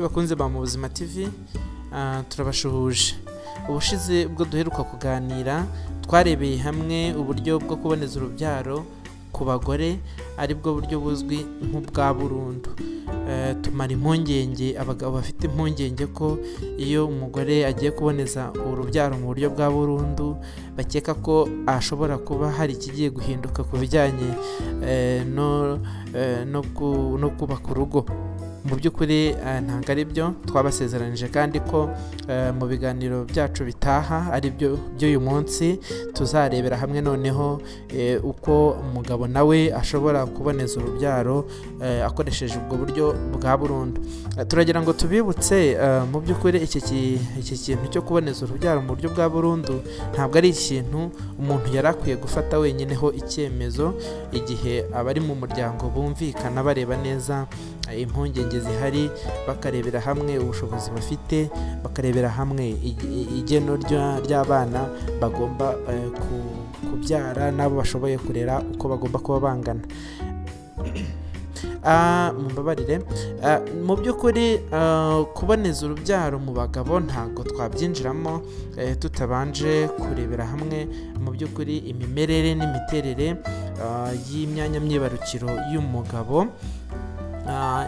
bakunze ba Mubuzima TV, turabashuhuje. Ubushize ubwo duheruka kuganira twarebeye hamwe uburyo bwo kuboneza urubyaro ku bagore ari bwo buryo buzwi nk'ubwa burundu. Tumara impungenge, abagabo bafite impungenge ko iyo umugore agiye kuboneza urubyaro mu buryo bwa burundu bakeka ko ashobora kuba hari ikigiye guhinduka ku bijyanye no kubaka urugo. Mu by'ukuri ntabwo ari byo. Twabasezeranije kandi ko mu biganiro byacu bitaha ari byo by'uyu munsi tuzarebera hamwe noneho uko umugabo nawe ashobora kuboneza urubyaro akoresheje ubwo buryo bwa burundu. Turagira ngo tubibutse mu by'ukuri iki kintu cyo kuboneza urubyaro mu buryo bwa burundu ntabwo ari ikintu umuntu yari akwiye gufata wenyineho icyemezo, igihe abari mu muryango bumvikana bareba neza impungenge zihari, bakarebera hamwe ubushobozi bafite, bakarebera hamwe igeno ry'abana bagomba kubyara n'abo bashoboye kurera uko bagomba kuba bangana. Mumbabarire, mu by'ukuri kuboneza urubyaro mu bagabo ntabwo twabyinjiramo tutabanje kurebera hamwe mu by'ukuri imimerere n'imiterere y'imyanya myibarukiro y'umugabo.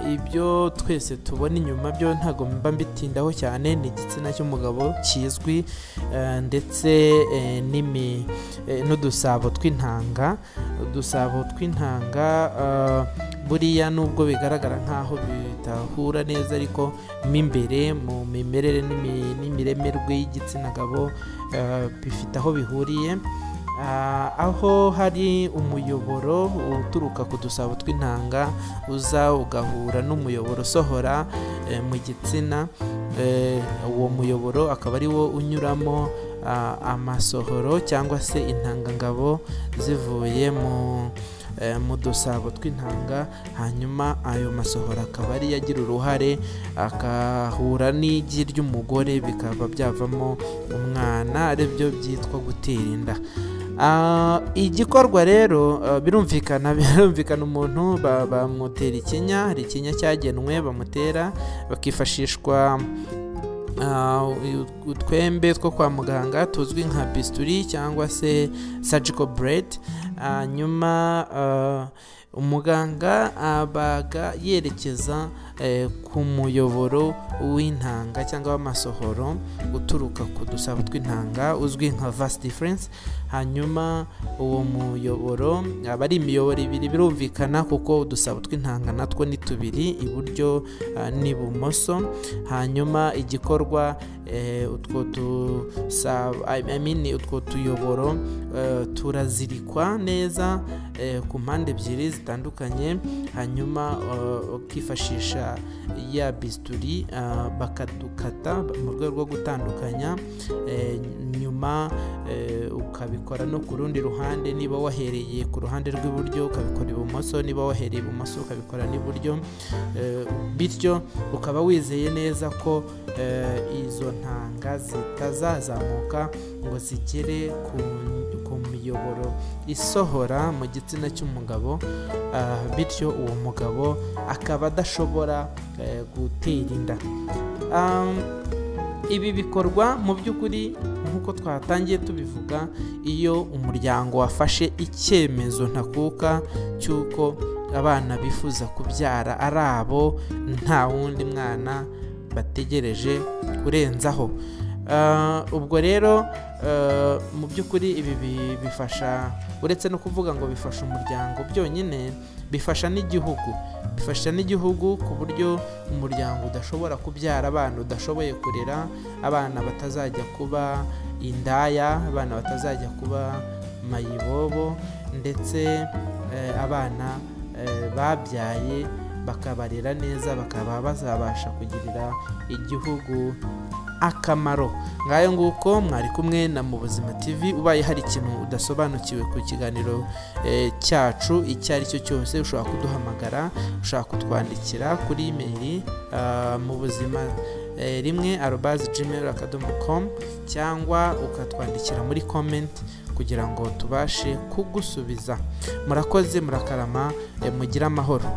Ibyo twese tubona inyuma byo ntabwo mba mbitindaho cyane, ni igitsina cy'umugabo kizwi ndetse n'udusabo tw'intanga. Udusabo tw'intanga buriya nubwo bigaragara nkaho bitahura neza, ariko mo imbere mu mimerere n'imiremerwe y'igitsina gabo bifite aho bihuriye. Aho hari umuyoboro uturuka ku dusabo tw'intanga uza ugahura n'umuyoboro usohora mu gitsina, uwo muyoboro akaba ari wo unyuramo amasohoro cyangwa se intangangabo zivuye mu dusabo tw'intanga, hanyuma ayo masohoro akaba ari yagira uruhare akahura n'igi ry'umugore bikaba byavamo umwana, aribyo byitwa gutera inda. Igikorwa rero birumvikana umuntu bamutera ikinya, hari ikinya cyagenwe bamutera, bakifashishwa utwembe two kwa muganga tuzwi nka bisturi cyangwa se surgical blade. Hanyuma umuganga abaga yerekeza ku muyoboro w'intanga cyangwa w'amasohoro uturuka ku dusabo tw'intanga uzwi nka vas deferens. Hanyuma uwo muyoboro aba ari imiyoboro ibiri birumvikana, kuko udusabo tw'intanga natwo ni tubiri, iburyo n'ibumoso. Hanyuma igikorwa utwo tuyoboro turazirikwa neza ku mpande ebyiri zitandukanye, hanyuma ukifashisha ya bisturi bakadukata mu rwego rwo gutandukanya. Nyuma ukabikora no ku rundi ruhande, niba wahereye ku ruhande rw'iburyo ukabikora ibumoso, niba wahereye ibumoso ukabikora n'iburyo, bityo ukaba wizeye neza ko izo ntanga zitazazamuka ngo zigere ku miyoboro isohora mu gitsina cy'umugabo, bityo uwo mugabo akaba adashobora gutera inda. Ibi bikorwa mu by'ukuri nk'uko twatangiye tubivuga iyo umuryango wafashe icyemezo ntakuka cy'uko abana bifuza kubyara ari abo, nta wundi mwana bategereje kurenzaho. Ubwo rero mu by'ukuri ibi bifasha, uretse no kuvuga ngo bifasha umuryango byonyine, bifasha n'igihugu ku buryo umuryango udashobora kubyara abana udashoboye kurera, abana batazajya kuba indaya, abana batazajya kuba mayibobo, ndetse abana babyaye bakabarera neza, bakaba bazabasha kugirira igihugu akamaro. Ngayo nguko mwari kumwe na Mubuzima TV. Ubaye hari ikintu udasobanukiwe ku kiganiro cyacu icyo ari cyo cyose, ushobora kuduhamagara, ushobora kutwandikira kuri email mubuzima1@gmail.com cyangwa ukatwandikira muri comment kugira ngo tubashe kugusubiza. Murakoze, murakarama, mugire amahoro.